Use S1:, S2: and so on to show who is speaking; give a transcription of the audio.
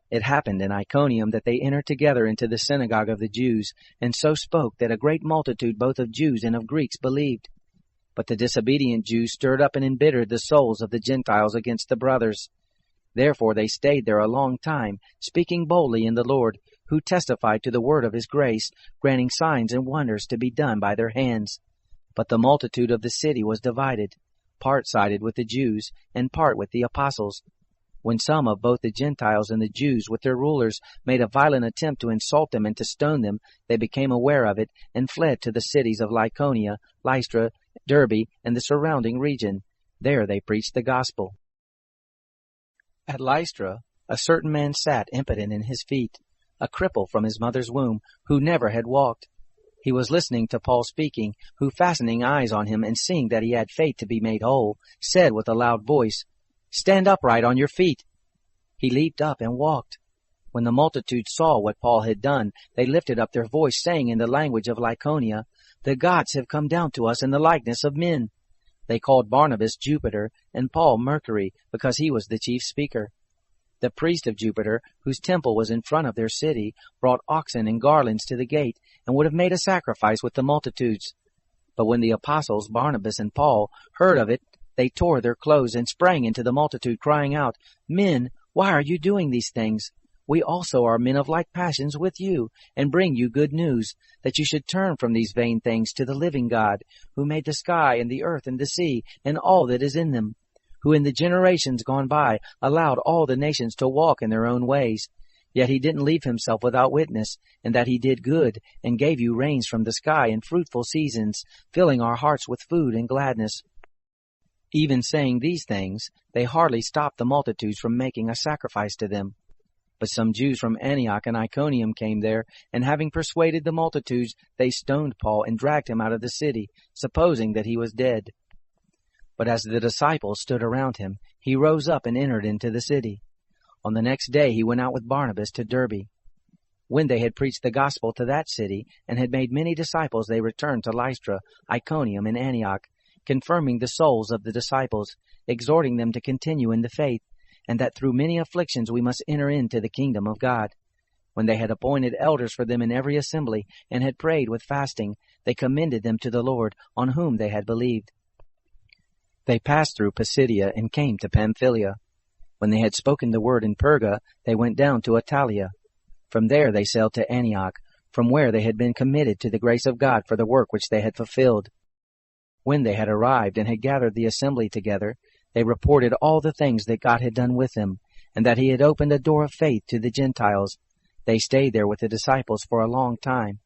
S1: It happened in Iconium that they entered together into the synagogue of the Jews, and so spoke that a great multitude both of Jews and of Greeks believed. But the disobedient Jews stirred up and embittered the souls of the Gentiles against the brothers. Therefore they stayed there a long time, speaking boldly in the Lord, who testified to the word of his grace, granting signs and wonders to be done by their hands. But the multitude of the city was divided. Part sided with the Jews, and part with the apostles. When some of both the Gentiles and the Jews with their rulers made a violent attempt to insult them and to stone them, they became aware of it, and fled to the cities of Lycaonia, Lystra, Derbe, and the surrounding region. There they preached the gospel. At Lystra, a certain man sat impotent in his feet, a cripple from his mother's womb, who never had walked. He was listening to Paul speaking, who, fastening eyes on him and seeing that he had faith to be made whole, said with a loud voice, "Stand upright on your feet." He leaped up and walked. When the multitude saw what Paul had done, they lifted up their voice, saying in the language of Lycaonia, "The gods have come down to us in the likeness of men." They called Barnabas Jupiter, and Paul Mercury, because he was the chief speaker. The priest of Jupiter, whose temple was in front of their city, brought oxen and garlands to the gate, and would have made a sacrifice with the multitudes. But when the apostles Barnabas and Paul heard of it, they tore their clothes and sprang into the multitude, crying out, "Men, why are you doing these things? We also are men of like passions with you, and bring you good news, that you should turn from these vain things to the living God, who made the sky and the earth and the sea, and all that is in them, who in the generations gone by allowed all the nations to walk in their own ways. Yet he didn't leave himself without witness, and that he did good, and gave you rains from the sky and fruitful seasons, filling our hearts with food and gladness." Even saying these things, they hardly stopped the multitudes from making a sacrifice to them. But some Jews from Antioch and Iconium came there, and having persuaded the multitudes, they stoned Paul and dragged him out of the city, supposing that he was dead. But as the disciples stood around him, he rose up and entered into the city. On the next day he went out with Barnabas to Derbe. When they had preached the gospel to that city, and had made many disciples, they returned to Lystra, Iconium, and Antioch, confirming the souls of the disciples, exhorting them to continue in the faith, and that through many afflictions we must enter into the kingdom of God. When they had appointed elders for them in every assembly, and had prayed with fasting, they commended them to the Lord, on whom they had believed. They passed through Pisidia and came to Pamphylia. When they had spoken the word in Perga, they went down to Attalia. From there they sailed to Antioch, from where they had been committed to the grace of God for the work which they had fulfilled. When they had arrived and had gathered the assembly together, they reported all the things that God had done with them, and that he had opened a door of faith to the Gentiles. They stayed there with the disciples for a long time.